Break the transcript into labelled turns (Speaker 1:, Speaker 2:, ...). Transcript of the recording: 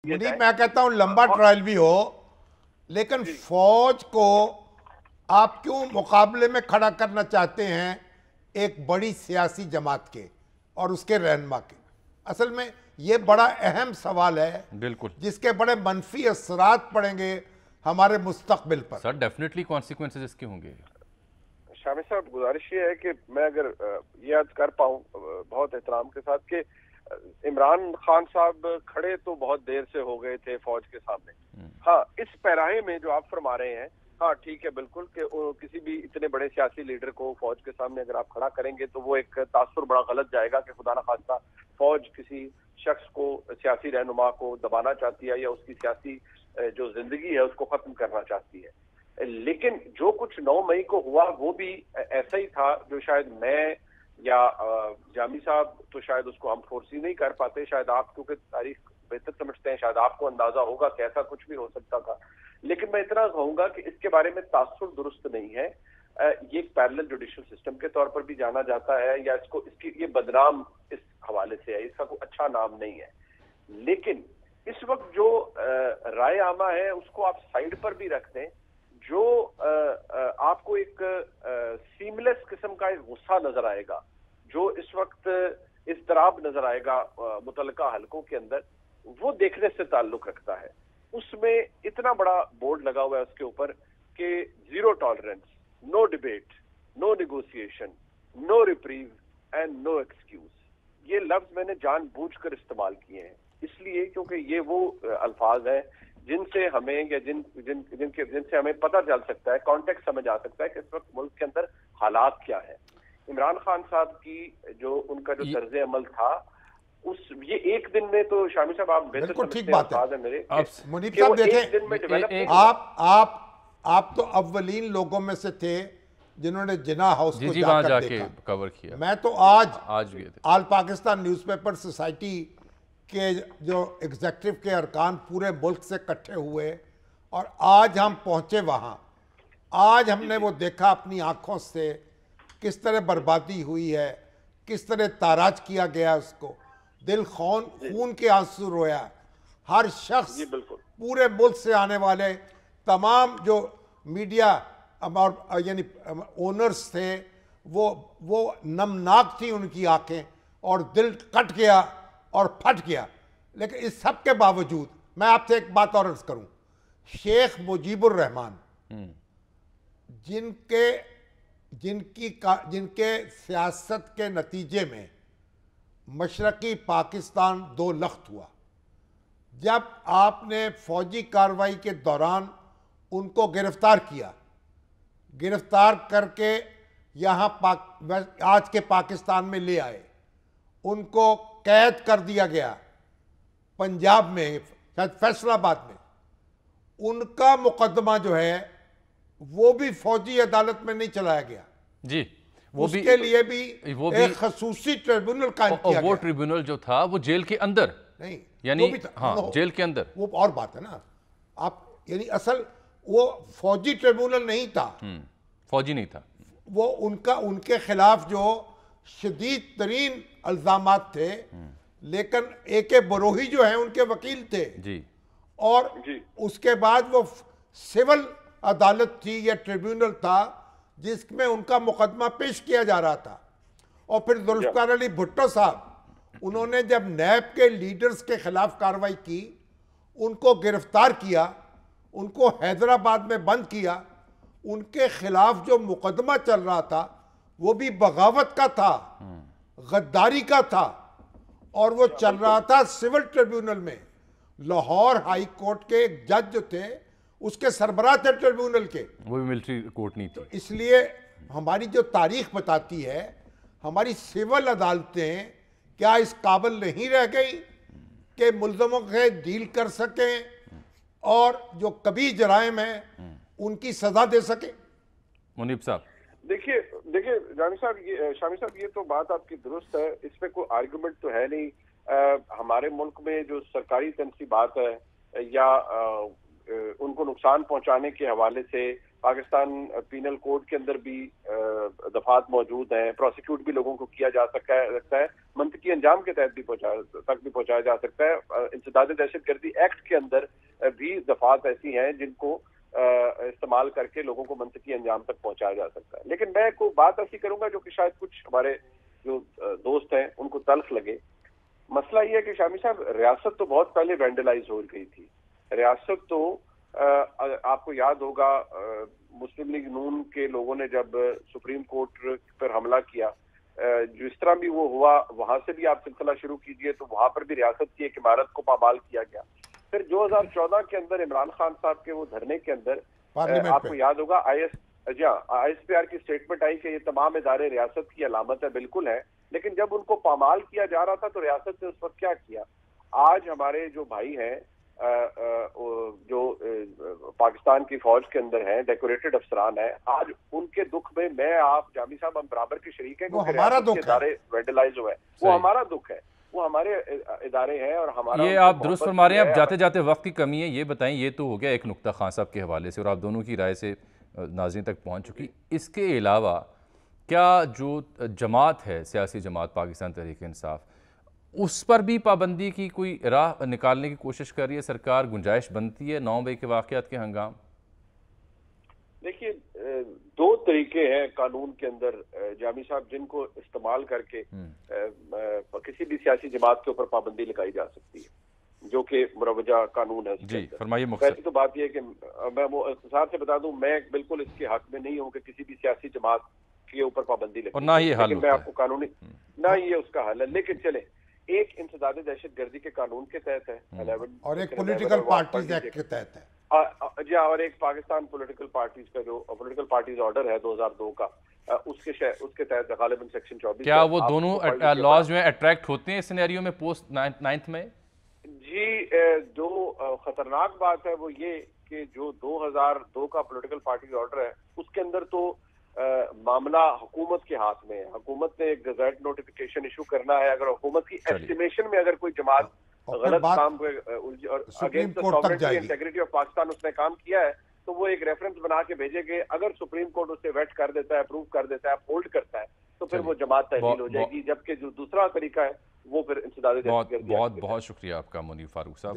Speaker 1: मुनीब, मैं कहता हूं लंबा ट्रायल भी हो, लेकिन फौज को आप क्यों मुकाबले में खड़ा करना चाहते हैं एक बड़ी सियासी जमात के और उसके रहनुमा के? असल में ये बड़ा अहम सवाल है,
Speaker 2: बिल्कुल,
Speaker 1: जिसके बड़े मनफी असरात पड़ेंगे हमारे मुस्तकबिल पर।
Speaker 2: सर डेफिनेटली कॉन्सिक्वेंसेज इसके होंगे।
Speaker 3: शामिर साहब, गुजारिश ये है कि मैं अगर ये अर्ज कर पाऊं बहुत एहतराम के साथ कि इमरान खान साहब खड़े तो बहुत देर से हो गए थे फौज के सामने। हाँ, इस पैराहे में जो आप फरमा रहे हैं, हाँ ठीक है बिल्कुल, कि किसी भी इतने बड़े सियासी लीडर को फौज के सामने अगर आप खड़ा करेंगे तो वो एक तासुर बड़ा गलत जाएगा कि खुदा ना खास्ता फौज किसी शख्स को, सियासी रहनुमा को दबाना चाहती है या उसकी सियासी जो जिंदगी है उसको खत्म करना चाहती है। लेकिन जो कुछ 9 मई को हुआ वो भी ऐसा ही था जो शायद मैं या जामी साहब तो शायद उसको हम फोर्सी नहीं कर पाते, शायद आप क्योंकि तारीख बेहतर समझते हैं, शायद आपको अंदाजा होगा कि ऐसा कुछ भी हो सकता था। लेकिन मैं इतना कहूंगा कि इसके बारे में तासुर दुरुस्त नहीं है। ये एक पैरेलल जुडिशियल सिस्टम के तौर पर भी जाना जाता है, या इसको इसकी ये बदनाम इस हवाले से है, इसका कोई अच्छा नाम नहीं है। लेकिन इस वक्त जो राय आमा है उसको आप साइड पर भी रख दें। जो आपको एक सीमलेस किस्म का एक गुस्सा नजर आएगा, जो इस वक्त इज़्तिराब नजर आएगा मुतल्लिका हलकों के अंदर, वो देखने से ताल्लुक रखता है। उसमें इतना बड़ा बोर्ड लगा हुआ है उसके ऊपर कि zero tolerance, no debate, no negotiation, no reprieve and no excuse. ये लफ्ज मैंने जानबूझकर इस्तेमाल किए हैं इसलिए क्योंकि ये वो अल्फाज हैं जिनसे हमें या जिनसे हमें पता चल सकता है, कॉन्टेक्स्ट समझ आ सकता है कि इस वक्त मुल्क के अंदर हालात क्या है। इमरान खान साहब की जो उनका जो तर्ज अमल था, उस ये एक दिन में तो शामिर साहब आप बेहतर समझते
Speaker 1: ठीक बात है
Speaker 3: मेरे
Speaker 1: मुनीब साहब, देखें आप तो अव्वलीन लोगों में से थे जिन्होंने जिना हाउस को जाकर
Speaker 2: जाके कवर किया।
Speaker 1: मैं तो आज
Speaker 2: गए थे।
Speaker 1: आल पाकिस्तान न्यूज़पेपर सोसाइटी के जो एग्जेक्टिव के अरकान पूरे मुल्क से इकट्ठे हुए और आज हम पहुंचे वहां। आज हमने वो देखा अपनी आंखों से किस तरह बर्बादी हुई है, किस तरह ताराज किया गया, उसको दिल खून के आंसू रोया। हर शख्स, पूरे मुल्क से आने वाले तमाम जो मीडिया और यानी ओनर्स थे, वो नमनाक थी उनकी आंखें और दिल कट गया और फट गया। लेकिन इस सब के बावजूद मैं आपसे एक बात और अर्ज करूं, शेख मुजीबुर रहमान जिनके सियासत के नतीजे में मशरकी पाकिस्तान दो लख्त हुआ, जब आपने फौजी कार्रवाई के दौरान उनको गिरफ्तार किया, गिरफ्तार करके यहाँ आज के पाकिस्तान में ले आए, उनको कैद कर दिया गया पंजाब में, शायद फैसलाबाद में। उनका मुकदमा जो है वो भी फौजी अदालत में नहीं चलाया गया
Speaker 2: जी, वो
Speaker 1: उसके लिए भी एक खसूसी ट्रिब्यूनल कायम किया गया।
Speaker 2: वो ट्रिब्यूनल जो था वो जेल के अंदर
Speaker 1: नहीं,
Speaker 2: यानी हाँ, जेल के अंदर,
Speaker 1: वो और बात है ना आप, यानी असल वो फौजी ट्रिब्यूनल नहीं था,
Speaker 2: फौजी नहीं था
Speaker 1: वो। उनके खिलाफ जो शदीद तरीन अल्जामात थे, लेकिन AK बरोही जो है उनके वकील थे
Speaker 2: जी,
Speaker 1: और उसके बाद वो सिविल अदालत थी या ट्रिब्यूनल था जिसमें उनका मुकदमा पेश किया जा रहा था। और फिर जुल्फकार अली भुट्टो साहब, उन्होंने जब नैब के लीडर्स के खिलाफ कार्रवाई की, उनको गिरफ्तार किया, उनको हैदराबाद में बंद किया, उनके खिलाफ जो मुकदमा चल रहा था वो भी बगावत का था, गद्दारी का था, और वो चल रहा था सिविल ट्रिब्यूनल में। लाहौर हाई कोर्ट के एक जज जो थे उसके सरबराह थे ट्रिब्यूनल के,
Speaker 2: वो भी मिलिट्री कोर्ट नहीं थी।
Speaker 1: तो इसलिए हमारी जो तारीख बताती है, हमारी सिविल अदालतें क्या इस काबिल नहीं रह गई कि मुल्ज़मों के डील कर सकें और जो कभी जराइम है उनकी सजा दे सके?
Speaker 2: मुनीब साहब
Speaker 3: देखिए जामी साहब, शामिर साहब, ये तो बात आपकी दुरुस्त है, इस पे कोई आर्गुमेंट तो है नहीं। हमारे मुल्क में जो सरकारी तनसीबात है या उनको नुकसान पहुंचाने के हवाले से पाकिस्तान पीनल कोड के अंदर भी दफात मौजूद हैं, प्रोसिक्यूट भी लोगों को किया जा सकता है, मंतकी अंजाम के तहत भी पहुंचाया जा सकता है। इंसदाद दहशतगर्दी एक्ट के अंदर भी दफात ऐसी हैं जिनको इस्तेमाल करके लोगों को मंतकी अंजाम तक पहुंचाया जा सकता है। लेकिन मैं कोई बात ऐसी करूंगा जो कि शायद कुछ हमारे जो दोस्त हैं उनको तल्ख लगे। मसला ये है कि शामी साहब, रियासत तो बहुत पहले वेंडलाइज हो गई थी। रियासत तो आपको याद होगा, मुस्लिम लीग नून के लोगों ने जब सुप्रीम कोर्ट पर हमला किया, जिस तरह भी वो हुआ, वहां से भी आप सिलसिला शुरू कीजिए तो वहां पर भी रियासत की एक इमारत को पामाल किया गया। फिर 2014 के अंदर इमरान खान साहब के वो धरने के अंदर आपको याद होगा ISPR की स्टेटमेंट आई कि ये तमाम इदारे रियासत की अलामत है। बिल्कुल है, लेकिन जब उनको पामाल किया जा रहा था तो रियासत ने उस वक्त क्या किया? आज हमारे जो भाई हैं जो पाकिस्तान की फौज के अंदर हैं, डेकोरेटेड अफसरान हैं, आज उनके दुख में मैं आप जामी साहब हम बराबर के शरीक हैं, क्योंकि
Speaker 1: हमारा दुख
Speaker 3: इदारे वेंडलाइज हुए हैं। वो हमारा दुख है, वो हमारे इदारे हैं और हमारा।
Speaker 2: ये आप दुरुस्त फरमा रहे हैं। अब जाते जाते वक्त की कमी है, ये बताएं, ये तो हो गया एक नुक्ता खान साहब के हवाले से और आप दोनों की राय से नाज़रीन तक पहुंच चुकी। इसके अलावा क्या जो जमात है, सियासी जमात पाकिस्तान तहरीक इंसाफ, उस पर भी पाबंदी की कोई राह निकालने की कोशिश कर रही है सरकार? गुंजाइश बनती है 9 मई के वाक़यात के हंगाम?
Speaker 3: देखिए, दो तरीके हैं कानून के अंदर जामी साहब जिनको इस्तेमाल करके किसी भी सियासी जमात के ऊपर पाबंदी लगाई जा सकती है, जो कि मुरवजा कानून है।
Speaker 2: जी फरमाइए।
Speaker 3: पहली तो बात यह है कि मैं वो इख्तिसार से बता दूं, मैं बिल्कुल इसके हक में नहीं हूं कि किसी भी सियासी जमात के ऊपर पाबंदी लगे,
Speaker 2: और ना ये हल,
Speaker 3: मैं आपको कानूनी ना ये उसका हल है। लेकिन चले, एक इंसदाद दहशतगर्दी के कानून के तहत है 11
Speaker 1: और एक पॉलिटिकल पार्टीज एक्ट के तहत है
Speaker 3: जी, और एक पाकिस्तान पॉलिटिकल पार्टीज का जो पॉलिटिकल पार्टीज ऑर्डर है 2002 का, उसके तहत गालिबन सेक्शन 24।
Speaker 2: क्या वो दोनों लॉज जो है अट्रैक्ट होते हैं इस सिनेरियो में पोस्ट 9th में?
Speaker 3: जी, जो खतरनाक बात है वो ये कि जो 2002 का पॉलिटिकल पार्टी ऑर्डर है उसके अंदर तो मामला हुकूमत के हाथ में है। हुकूमत ने एक गजेट नोटिफिकेशन इशू करना है। अगर हुकूमत की एस्टिमेशन में अगर कोई जमात गलत काम और against the sovereignty integrity of Pakistan उसने काम किया है तो वो एक रेफरेंस बना के भेजेंगे। अगर सुप्रीम कोर्ट उसे वेट कर देता है, अप्रूव कर देता है, होल्ड करता है, तो फिर वो जमात तहलील हो जाएगी। जबकि जो दूसरा तरीका है वो फिर इंसदाद
Speaker 2: बहुत शुक्रिया आपका मुनीर फारूक साहब।